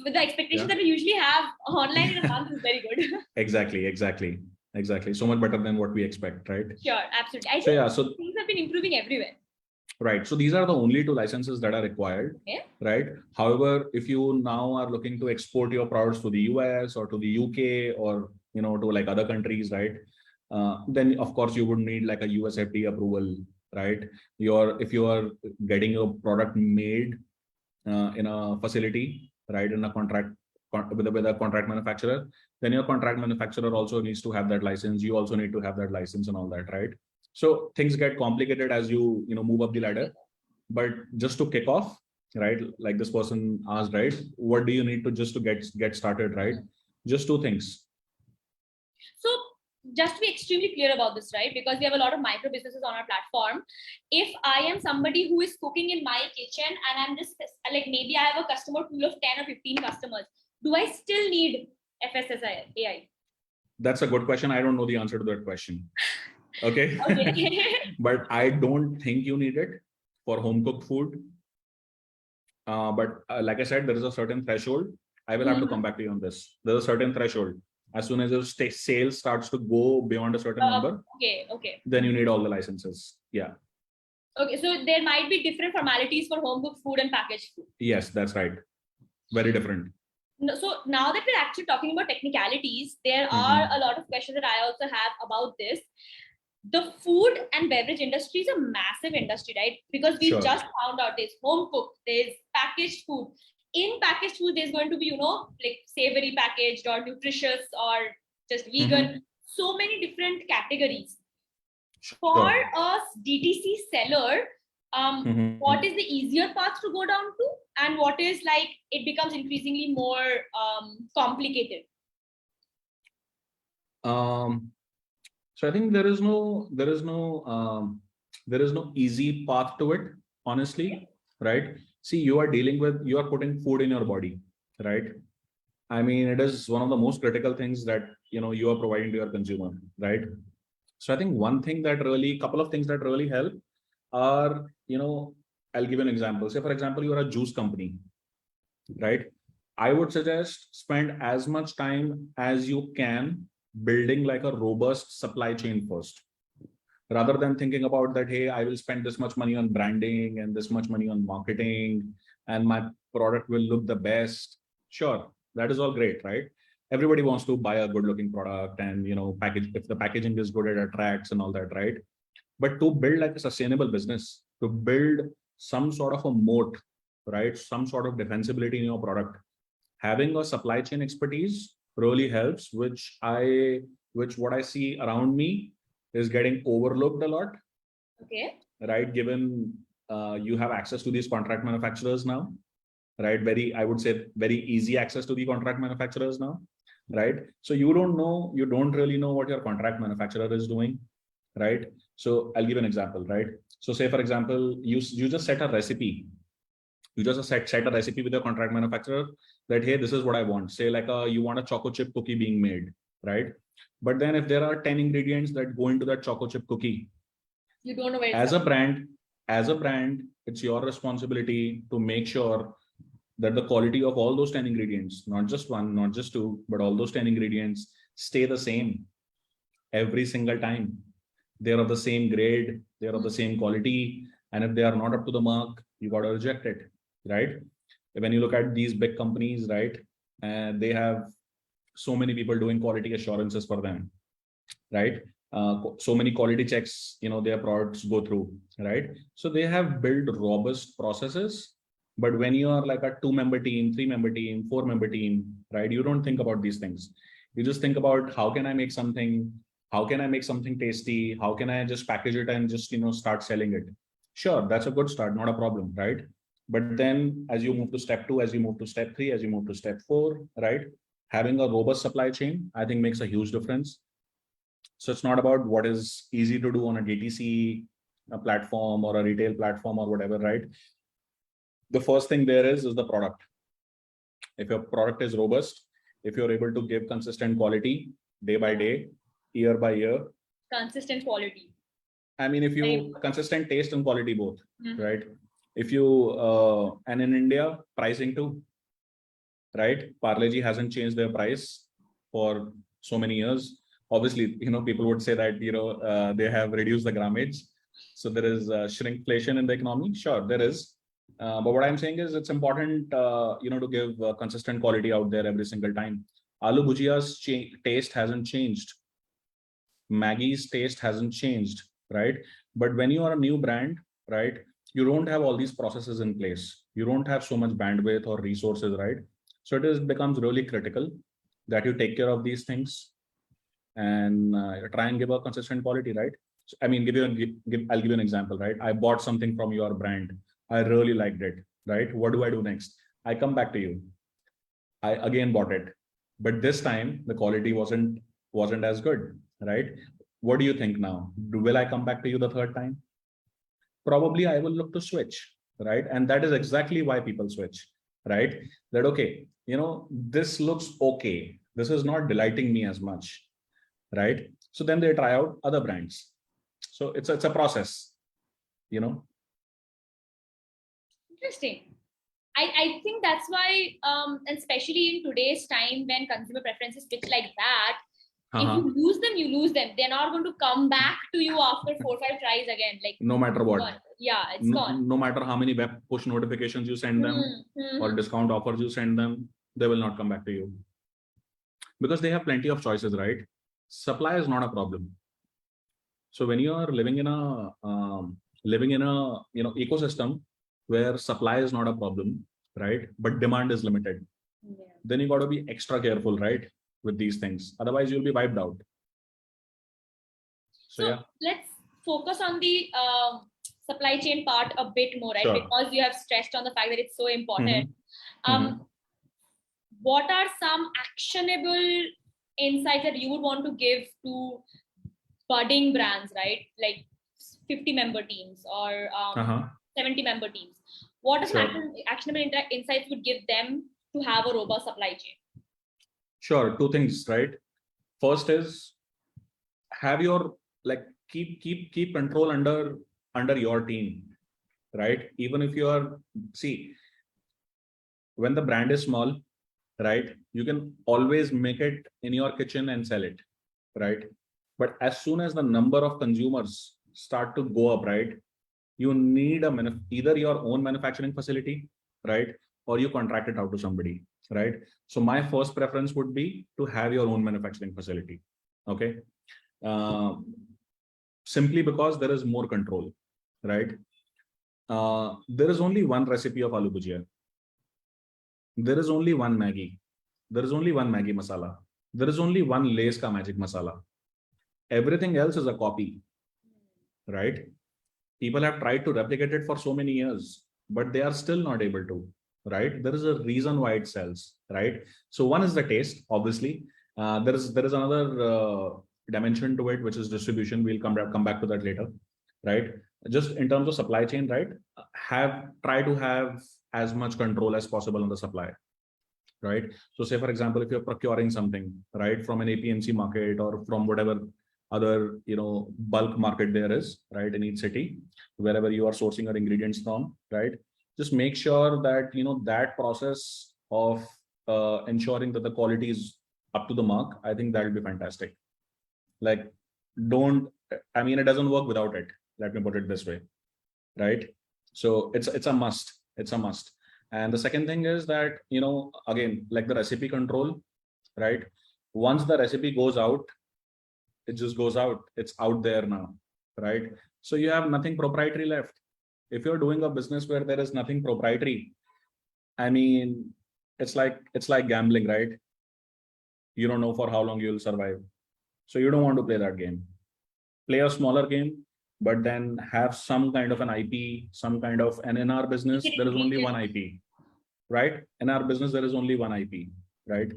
With the expectation that we usually have, online in a month is very good. Exactly. So much better than what we expect, right? Sure, absolutely. I think things have been improving everywhere. Right. So these are the only 2 licenses that are required, right? However, if you now are looking to export your products to the US or to the UK or, to like other countries, right? Then of course you would need like a US FDA approval, right? If you are getting your product made in a facility, right, in a contract with a contract manufacturer, then your contract manufacturer also needs to have that license. You also need to have that license and all that, right? So things get complicated as you move up the ladder. But just to kick off, right, like this person asked, right, what do you need to just to get started, right? Just 2 things. So just to be extremely clear about this, right, because we have a lot of micro businesses on our platform. If I am somebody who is cooking in my kitchen and I'm just like, maybe I have a customer pool of 10 or 15 customers, do I still need FSSAI? That's a good question. I don't know the answer to that question. Okay. But I don't think you need it for home cooked food. But like I said, there is a certain threshold. I will have to come back to you on this. There's a certain threshold. As soon as your sales starts to go beyond a certain number, then you need all the licenses. Yeah. Okay, so there might be different formalities for home cooked food and packaged food. Yes, that's right. Very different. So now that we're actually talking about technicalities, there are a lot of questions that I also have about this. The food and beverage industry is a massive industry, right? Because we just found out there's home cooked, there's packaged food. In packaged food, there's going to be, like savory packaged or nutritious or just vegan, so many different categories. Sure. For a DTC seller, what is the easier path to go down to, and what is like it becomes increasingly more complicated? So I think there is no easy path to it, honestly, right? See, you are putting food in your body, right? I mean, it is one of the most critical things that you are providing to your consumer, right? So I think couple of things that really help are, I'll give you an example. Say, for example, you are a juice company, right? I would suggest spend as much time as you can building like a robust supply chain first, rather than thinking about that, hey, I will spend this much money on branding and this much money on marketing and my product will look the best. Sure, that is all great, right? Everybody wants to buy a good looking product, and package, if the packaging is good, it attracts and all that, right? But to build like a sustainable business, to build some sort of a moat, right, some sort of defensibility in your product, having a supply chain expertise really helps, which what I see around me is getting overlooked a lot. Okay. Right, given you have access to these contract manufacturers now, right? I would say very easy access to the contract manufacturers now, right? So you don't really know what your contract manufacturer is doing, right? So I'll give an example, right? So say, for example, you just set a recipe. You just set a recipe with your contract manufacturer that, hey, this is what I want. Say like you want a choco chip cookie being made, right? But then if there are 10 ingredients that go into that choco chip cookie, you don't know where as a brand, it's your responsibility to make sure that the quality of all those 10 ingredients, not just one, not just two, but all those 10 ingredients stay the same every single time. They're of the same grade, they're of the same quality. And if they are not up to the mark, you got to reject it, right? When you look at these big companies, right, and they have so many people doing quality assurances for them, right? So many quality checks, their products go through, right? So they have built robust processes. But when you are like a 2-member team, 3-member team, 4-member team, right, you don't think about these things. You just think about how can I make something tasty? How can I just package it and just start selling it? Sure, that's a good start, not a problem, right? But then as you move to step 2, as you move to step 3, as you move to step 4, right, having a robust supply chain, I think, makes a huge difference. So it's not about what is easy to do on a DTC platform or a retail platform or whatever, right? The first thing there is the product. If your product is robust, if you're able to give consistent quality day by day, year by year. Consistent quality. I mean, if you consistent taste and quality both, right? If you, and in India, pricing too, right? Parle-G hasn't changed their price for so many years. Obviously, people would say that, they have reduced the grammage. So there is shrinkflation in the economy. Sure, there is. But what I'm saying is it's important, to give consistent quality out there every single time. Aloo Bhujia's taste hasn't changed. Maggie's taste hasn't changed, right? But when you are a new brand, right, you don't have all these processes in place. You don't have so much bandwidth or resources, right? So becomes really critical that you take care of these things and try and give a consistent quality, right? So, I mean, I'll give you an example, right? I bought something from your brand. I really liked it, right? What do I do next? I come back to you. I again bought it, but this time the quality wasn't as good, right? What do you think now? Will I come back to you the third time? Probably I will look to switch, right? And that is exactly why people switch, right? That, okay, this looks okay. This is not delighting me as much, right? So then they try out other brands. So it's a process, Interesting. I think that's why, especially in today's time when consumer preferences pitch like that, if you lose them, you lose them. They're not going to come back to you after 4 or 5 tries again. Like no matter what. gone. Yeah, it's gone. No matter how many web push notifications you send them or discount offers you send them, they will not come back to you because they have plenty of choices, right? Supply is not a problem. So when you are living in a ecosystem where supply is not a problem, right, but demand is limited, then you got to be extra careful, right? with these things. Otherwise, you'll be wiped out. So yeah, let's focus on the supply chain part a bit more, right? Sure. Because you have stressed on the fact that it's so important. Mhm. What are some actionable insights that you would want to give to budding brands, right? Like 50-member teams or Uh-huh. 70-member teams. What are some Sure. actionable insights would give them to have a robust supply chain? Sure. Two things, right? First is have your like keep control under your team, right? Even if you are when the brand is small, right, you can always make it in your kitchen and sell it, right? But as soon as the number of consumers start to go up, right, you need either your own manufacturing facility, right, or you contract it out to somebody, right? So my first preference would be to have your own manufacturing facility. Okay. uh, Simply because there is more control, right? There is only one recipe of aloo bhujia. There is only one Maggie. There is only one Maggie masala. There is only one Lay's ka magic masala. Everything else is a copy, right? People have tried to replicate it for so many years, but they are still not able to, right? There is a reason why it sells, right? So one is the taste, obviously. There is another dimension to it, which is distribution. We'll come back to that later, right? Just in terms of supply chain, right? Try to have as much control as possible on the supply, right? So say, for example, if you're procuring something, right, from an APMC market or from whatever other, bulk market there is, right, in each city, wherever you are sourcing your ingredients from, right, just make sure that, that process of ensuring that the quality is up to the mark. I think that will be fantastic. Like, it doesn't work without it. Let me put it this way, right? So it's a must. It's a must. And the second thing is that, again, like the recipe control, right? Once the recipe goes out, it just goes out. It's out there now, right? So you have nothing proprietary left. If you're doing a business where there is nothing proprietary, I mean, it's like gambling, right? You don't know for how long you'll survive. So you don't want to play that game. Play a smaller game, but then have some kind of an IP, some kind of, and in our business, there is only one IP, right? In our business, there is only one IP, right?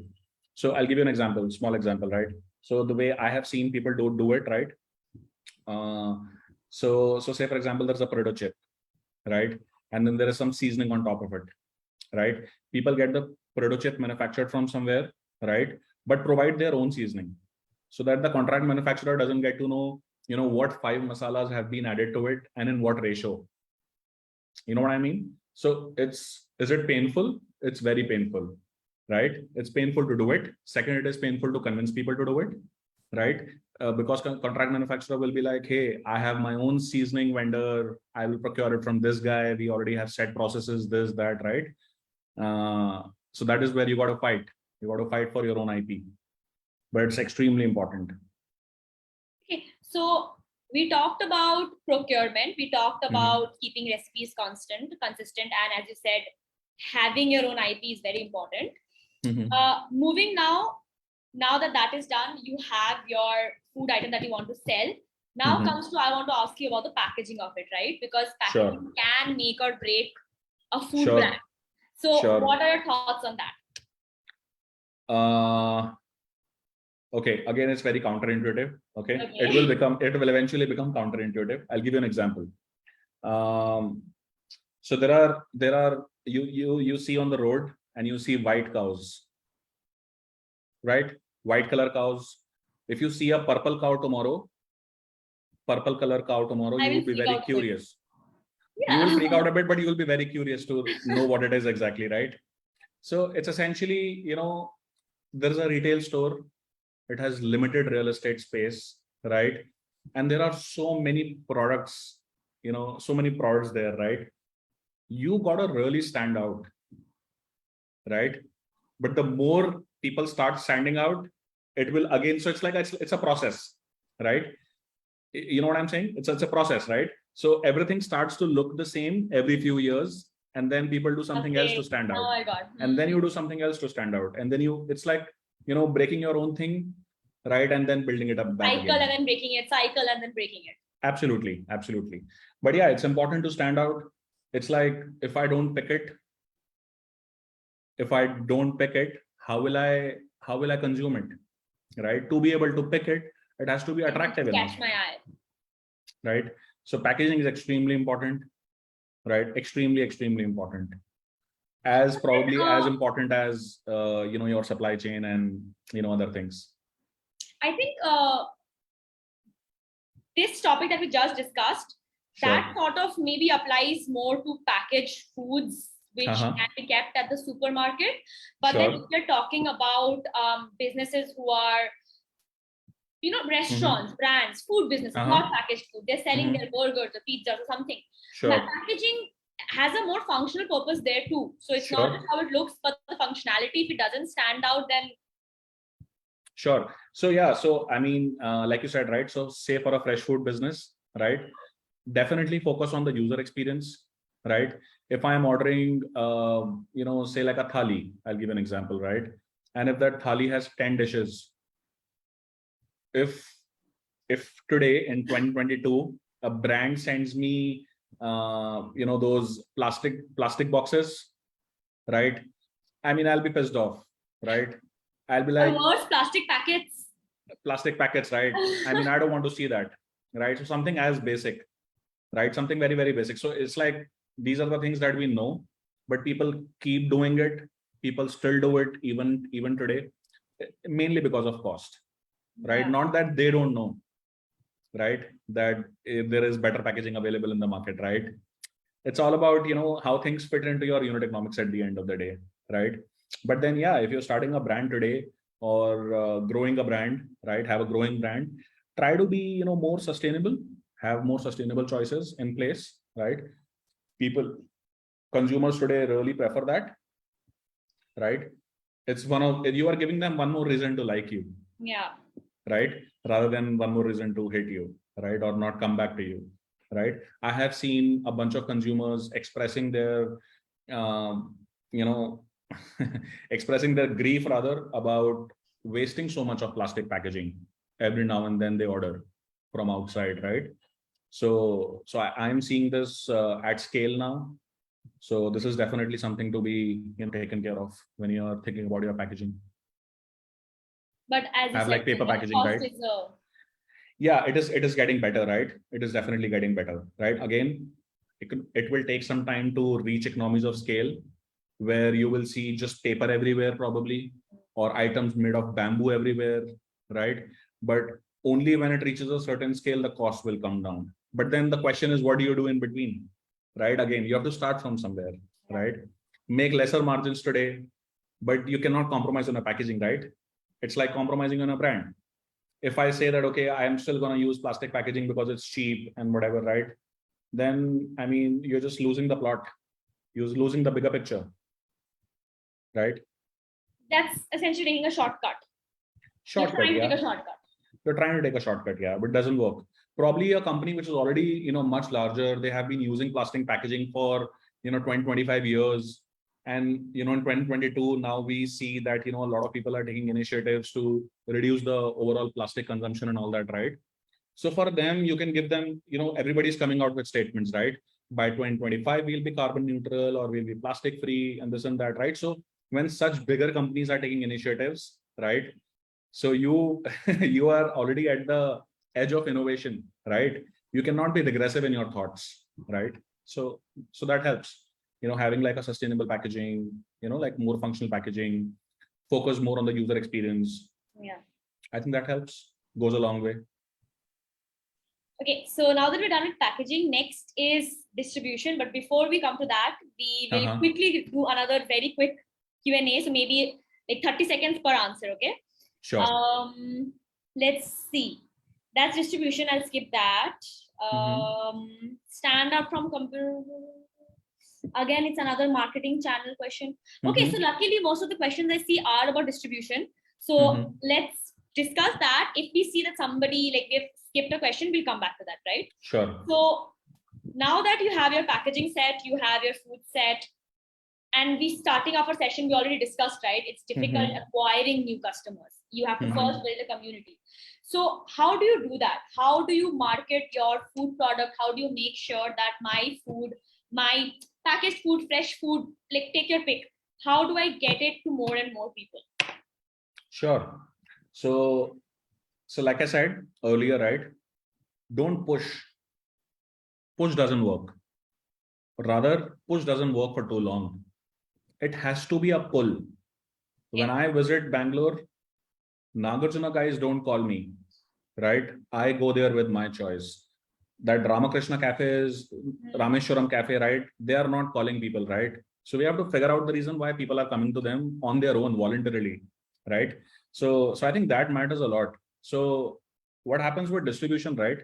So I'll give you an example, small example, right? So the way I have seen people do it, right? So say, for example, there's a potato chip, right? And then there is some seasoning on top of it, right? People get the potato chip manufactured from somewhere, right? But provide their own seasoning so that the contract manufacturer doesn't get to know, what 5 masalas have been added to it and in what ratio. You know what I mean? So is it painful? It's very painful, right? It's painful to do it. Second, it is painful to convince people to do it, right? Because contract manufacturer will be like, hey, I have my own seasoning vendor. I will procure it from this guy. We already have set processes, this, that, right? So that is where you got to fight. You got to fight for your own IP, but it's extremely important. Okay, so we talked about procurement. We talked about keeping recipes consistent, and as you said, having your own IP is very important. Moving now that is done, you have your food item that you want to sell. Now comes to, I want to ask you about the packaging of it, right? Because packaging can make or break a food brand. So what are your thoughts on that? Okay, again, it's very counterintuitive. Okay. It will eventually become counterintuitive. I'll give you an example. So there are you see on the road and you see white cows, right? White color cows. If you see a purple color cow tomorrow, you will be very curious. You will freak out a bit, but you will be very curious to know what it is exactly, right? So it's essentially, there's a retail store. It has limited real estate space, right? And there are so many products, so many products there, right? You got to really stand out, right? But the more people start standing out, it will again. So it's a process, right? You know what I'm saying? It's a process, right? So everything starts to look the same every few years, and then people do something else to stand out. Oh my God. And then you do something else to stand out, and then it's like breaking your own thing, right, and then building it up back Cycle again. and then breaking it, cycle and then breaking it. Absolutely, absolutely. But yeah, it's important to stand out. It's like, if I don't pick it, how will I consume it, right? To be able to pick it, it has to be attractive enough, Catch my eye. right? So packaging is extremely important, right? Extremely important, as probably as important as your supply chain and other things. I think this topic that we just discussed, Sure. that sort of maybe applies more to packaged foods which can be kept at the supermarket. But Sure. then if you're talking about businesses who are, restaurants, brands, food businesses, not packaged food, they're selling their burgers or pizzas or something. Sure. Packaging has a more functional purpose there too. So it's not just how it looks, but the functionality. If it doesn't stand out, then sure. So yeah, so I mean, like you said, right? So say for a fresh food business, right? Definitely focus on the user experience, right? If I'm ordering, say like a thali, I'll give an example, right? And if that thali has 10 dishes, if today in 2022 a brand sends me, those plastic boxes, right? I mean, I'll be pissed off, right? I'll be like, worse, plastic packets, right? I mean, I don't want to see that, right? So something as basic, right? Something very, very basic. So it's like, these are the things that we know, but people keep doing it. People still do it even today, mainly because of cost, right? Yeah. Not that they don't know, right, that there is better packaging available in the market, right? It's all about how things fit into your unit economics at the end of the day, right? But then yeah, if you're starting a brand today, or growing a brand, right, have a growing brand, try to be more sustainable, have more sustainable choices in place, right? Consumers today really prefer that, right? It's you are giving them one more reason to like you, Yeah. right, rather than one more reason to hate you, right, or not come back to you, right? I have seen a bunch of consumers expressing their you know expressing their grief rather about wasting so much of plastic packaging. Every now and then they order from outside, right? So I'm seeing this at scale now. So this is definitely something to be taken care of when you are thinking about your packaging. But as you Have said, like paper packaging, cost right? is Yeah, it is getting better, right? It is definitely getting better, right? Again, it will take some time to reach economies of scale, where you will see just paper everywhere probably, or items made of bamboo everywhere, right? But only when it reaches a certain scale, the cost will come down. But then the question is, what do you do in between, right? Again, you have to start from somewhere, right? Make lesser margins today, but you cannot compromise on a packaging, right? It's like compromising on a brand. If I say that, okay, I am still going to use plastic packaging because it's cheap and whatever, right? Then, I mean, you're just losing the plot. You're losing the bigger picture, right? That's essentially taking a shortcut. Shortcut, yeah. Take a shortcut. You're trying to take a shortcut, yeah, but it doesn't work. Probably a company which is already, much larger, they have been using plastic packaging for, 20, 25 years. And, in 2022, now we see that, a lot of people are taking initiatives to reduce the overall plastic consumption and all that, right? So for them, you can give them, everybody's coming out with statements, right? By 2025, we'll be carbon neutral, or we'll be plastic free, and this and that, right? So when such bigger companies are taking initiatives, right? So you you are already at the edge of innovation, right? You cannot be regressive in your thoughts, right? So that helps, having like a sustainable packaging, like more functional packaging, focus more on the user experience. Yeah. I think that helps, goes a long way. Okay, so now that we're done with packaging, next is distribution. But before we come to that, we will quickly do another very quick Q&A. So maybe like 30 seconds per answer, okay? Sure. Let's see. That's distribution. I'll skip that. Stand up from computer. Again, it's another marketing channel question. Okay, so luckily most of the questions I see are about distribution. So let's discuss that. If we see that somebody, like they've skipped a question, we'll come back to that, right? Sure. So now that you have your packaging set, you have your food set, and we starting our session, we already discussed, right? It's difficult acquiring new customers. You have to first build a community. So how do you do that? How do you market your food product? How do you make sure that my food, my packaged food, fresh food, like take your pick, how do I get it to more and more people? Sure. So like I said earlier, right? Don't push. Push doesn't work. Rather, push doesn't work for too long. It has to be a pull. When I visit Bangalore, Nagarjuna guys don't call me, right? I go there with my choice. That Ramakrishna cafes, Rameshwaram cafe, right? They are not calling people, right? So we have to figure out the reason why people are coming to them on their own voluntarily, right? So I think that matters a lot. So what happens with distribution, right?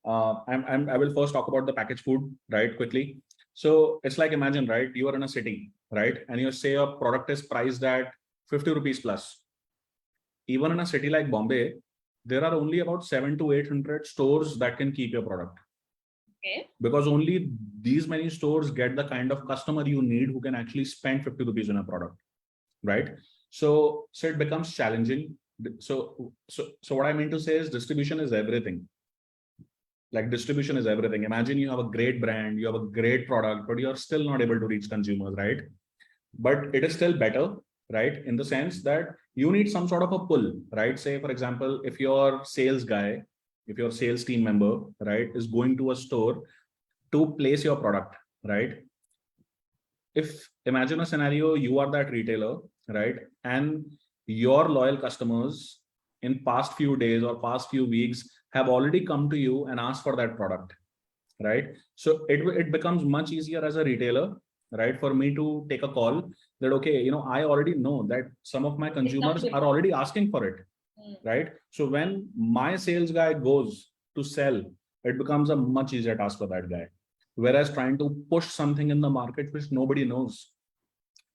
I will first talk about the packaged food, right? Quickly. So it's like, imagine, right? You are in a city, right? And you say a product is priced at 50 rupees plus. Even in a city like Bombay, there are only about 700 to 800 stores that can keep your product. Okay. Because only these many stores get the kind of customer you need who can actually spend 50 rupees on a product, right? So it becomes challenging. So what I mean to say is distribution is everything. Like distribution is everything. Imagine you have a great brand, you have a great product, but you're still not able to reach consumers, right? But it is still better, right? In the sense that you need some sort of a pull, right? Say, for example, if your sales guy, if your sales team member, right, is going to a store to place your product, right? If imagine a scenario, you are that retailer, right? And your loyal customers in past few days or past few weeks have already come to you and asked for that product, right? So it becomes much easier as a retailer, right, for me to take a call that, okay, I already know that some of my consumers are already asking for it, right? So when my sales guy goes to sell, it becomes a much easier task for that guy. Whereas trying to push something in the market which nobody knows,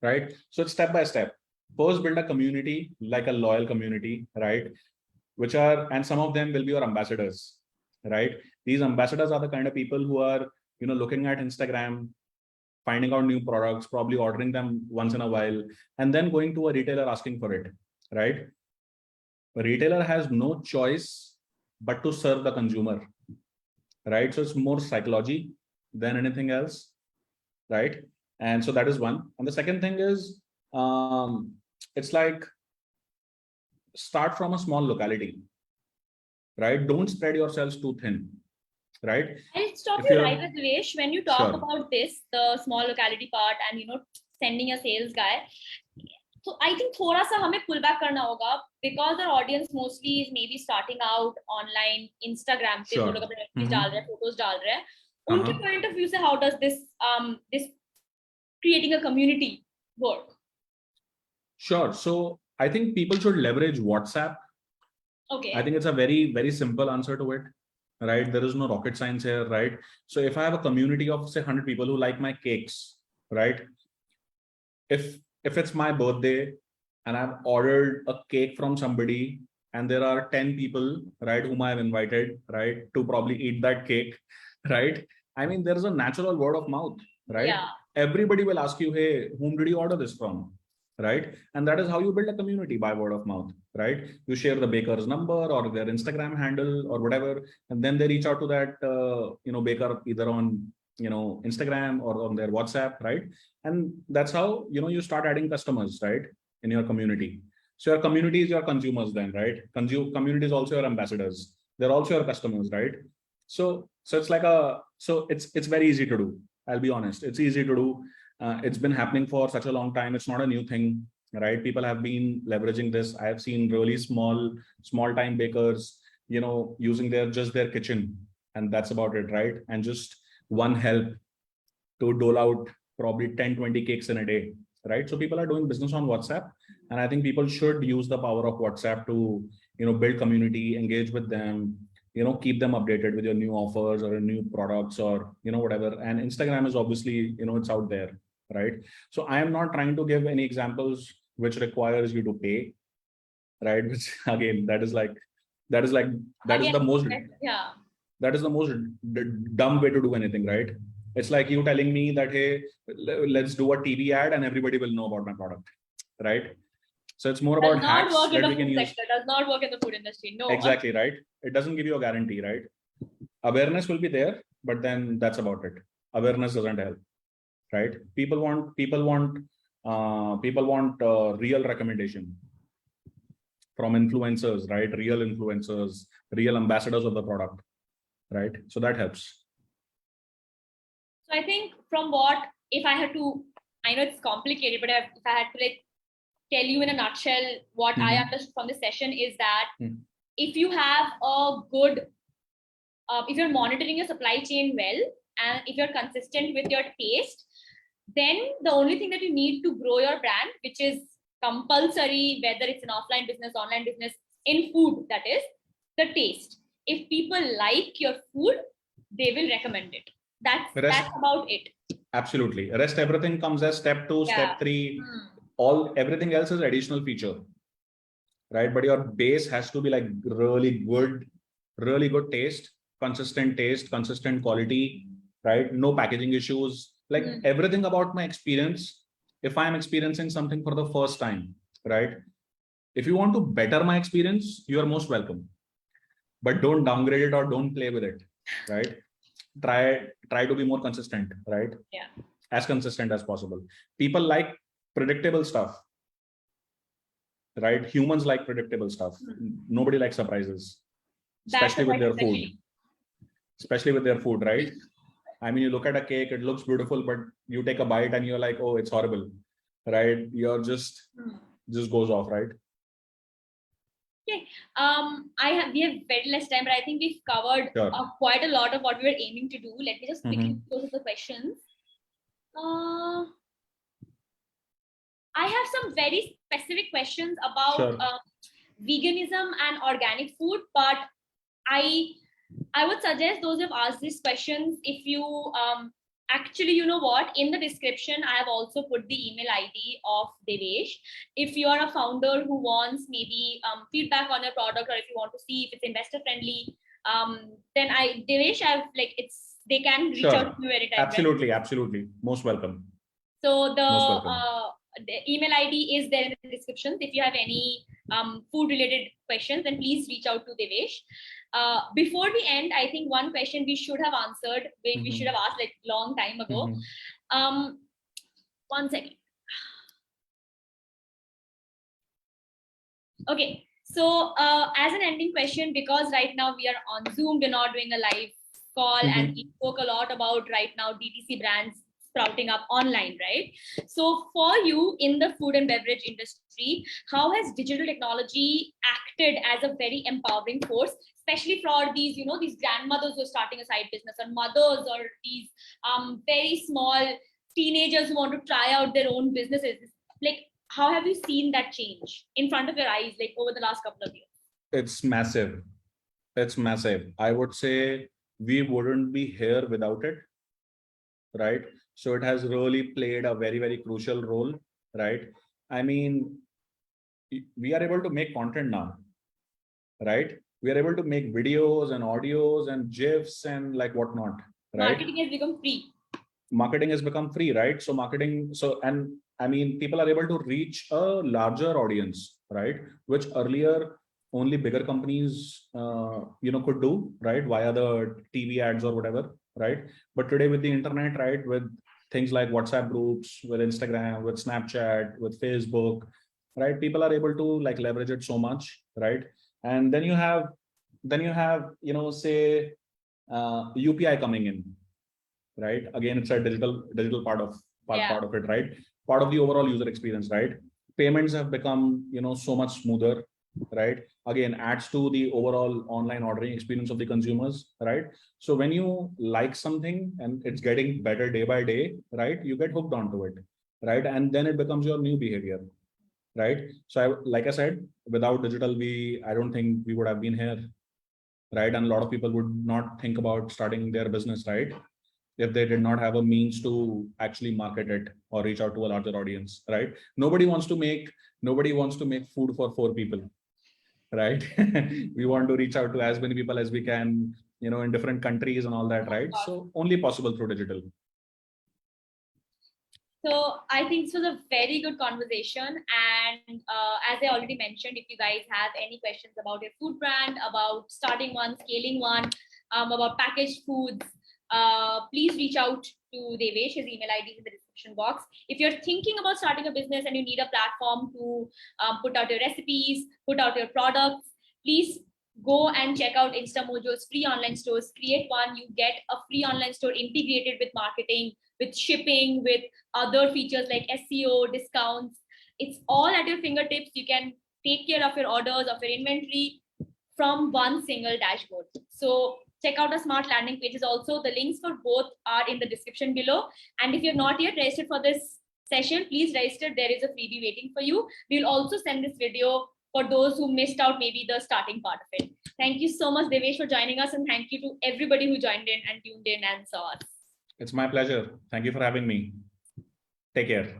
right? So it's step by step. First, build a community, like a loyal community, right? And some of them will be your ambassadors, right? These ambassadors are the kind of people who are, looking at Instagram, finding out new products, probably ordering them once in a while, and then going to a retailer asking for it, right? A retailer has no choice but to serve the consumer, right? So it's more psychology than anything else, right? And so that is one. And the second thing is, it's like start from a small locality, right? Don't spread yourselves too thin, right? I'll stop If you you're right there, Devesh. When you talk Sure. about this, the small locality part and sending a sales guy, so I think थोड़ा सा हमें pull back करना होगा because our audience mostly is maybe starting out online, Instagram पे वो लोग अपने recipes डाल रहे हैं, photos डाल रहे हैं. उनके point of view से how does this creating a community work? Sure. So I think people should leverage WhatsApp. Okay. I think it's a very, very simple answer to it, right? There is no rocket science here, right? So if I have a community of say 100 people who like my cakes, right? If it's my birthday and I've ordered a cake from somebody and there are 10 people, right, whom I've invited, right, to probably eat that cake, right? I mean, there's a natural word of mouth, right? Yeah. Everybody will ask you, hey, whom did you order this from? Right? And that is how you build a community, by word of mouth, right? You share the baker's number or their Instagram handle or whatever, and then they reach out to that, baker either on, Instagram or on their WhatsApp, right? And that's how, you start adding customers, right, in your community. So your community is your consumers then, right? Community is also your ambassadors. They're also your customers, right? So it's very easy to do. I'll be honest. It's easy to do. It's been happening for such a long time. It's not a new thing, right? People have been leveraging this. I have seen really small time bakers, using just their kitchen, and that's about it, right? And just one help to dole out probably 10-20 cakes in a day, right? So people are doing business on WhatsApp, and I think people should use the power of WhatsApp to, build community, engage with them, keep them updated with your new offers or new products or, whatever. And Instagram is obviously, it's out there, right? So I am not trying to give any examples which requires you to pay, right? Which again, that is the most Yeah. That is the most dumb way to do anything, right? It's like you telling me that, hey, let's do a TV ad and everybody will know about my product, right? So it's more Does about not hacks work in that the we can food use. sector. Does not work in the food industry. No. Exactly, right? It doesn't give you a guarantee, right? Awareness will be there, but then that's about it. Awareness doesn't help, right? People want real recommendation from influencers, right? Real influencers, real ambassadors of the product, right? So that helps. So I think from what, if I had to, I know it's complicated, but if I had to like tell you in a nutshell, what I understood from this session is that if you have a good, if you're monitoring your supply chain well, and if you're consistent with your taste, then the only thing that you need to grow your brand, which is compulsory, whether it's an offline business, online business, in food, that is the taste. If people like your food, they will recommend it. That's about it. Absolutely. Rest everything comes as step 2, step 3. Everything else is additional feature, right? But your base has to be like really good taste, consistent quality, right? No packaging issues, like everything about my experience. If I'm experiencing something for the first time, right? If you want to better my experience, you are most welcome. But don't downgrade it or don't play with it, right? Try to be more consistent, right? Yeah. As consistent as possible. People like predictable stuff, right? Humans like predictable stuff. Nobody likes surprises, especially with their food. Especially with their food, right? I mean, you look at a cake, it looks beautiful, but you take a bite and you're like, oh, it's horrible, right? You're just goes off, right? Okay. We have very less time, but I think we've covered quite a lot of what we were aiming to do. Let me just quickly go to the questions. I have some very specific questions about veganism and organic food, but I would suggest those who have asked these questions, if you actually, you know what, in the description, I have also put the email ID of Devesh. If you are a founder who wants maybe feedback on your product, or if you want to see if it's investor friendly, then Devesh, they can reach out to you anytime. Absolutely, right? Absolutely. Most welcome. So the email ID is there in the description. If you have any food related questions, then please reach out to Devesh. Before we end, I think one question we should have answered, we should have asked like long time ago. 1 second. Okay, so as an ending question, because right now we are on Zoom, we're not doing a live call, and we spoke a lot about right now DTC brands sprouting up online, right? So for you in the food and beverage industry, how has digital technology acted as a very empowering force, especially for these, these grandmothers who are starting a side business, or mothers, or these very small teenagers who want to try out their own businesses? Like, how have you seen that change in front of your eyes, like over the last couple of years? It's massive. It's massive. I would say we wouldn't be here without it, right? So it has really played a very, very crucial role, right? I mean, we are able to make content now, right? We are able to make videos and audios and GIFs and like whatnot, right? Marketing has become free. Marketing has become free, right? And I mean, people are able to reach a larger audience, right? Which earlier only bigger companies, could do, right? Via the TV ads or whatever, right? But today with the internet, right? With things like WhatsApp groups, with Instagram, with Snapchat, with Facebook, right? People are able to like leverage it so much, right? And then you have, say, UPI coming in, right? Again, it's a digital part of it, right? Part of the overall user experience, right? Payments have become, so much smoother, right? Again, adds to the overall online ordering experience of the consumers, right? So when you like something and it's getting better day by day, right? You get hooked onto it, right? And then it becomes your new behavior, right? So like I said, without digital, I don't think we would have been here, right? And a lot of people would not think about starting their business, right? If they did not have a means to actually market it or reach out to a larger audience, right? Nobody wants to make food for 4 people, right? We want to reach out to as many people as we can, in different countries and all that, right? So only possible through digital. So I think this was a very good conversation. And as I already mentioned, if you guys have any questions about your food brand, about starting one, scaling one, about packaged foods, please reach out to Devesh. His email ID is in the description box. If you're thinking about starting a business and you need a platform to put out your recipes, put out your products, please go and check out InstaMojo's free online stores. Create one. You get a free online store integrated with marketing, with shipping, with other features like SEO, discounts. It's all at your fingertips. You can take care of your orders, of your inventory from one single dashboard. So check out the smart landing pages. Also, the links for both are in the description below. And if you're not yet registered for this session, please register. There is a freebie waiting for you. We'll also send this video for those who missed out maybe the starting part of it. Thank you so much, Devesh, for joining us, and thank you to everybody who joined in and tuned in and saw us. It's my pleasure. Thank you for having me. Take care.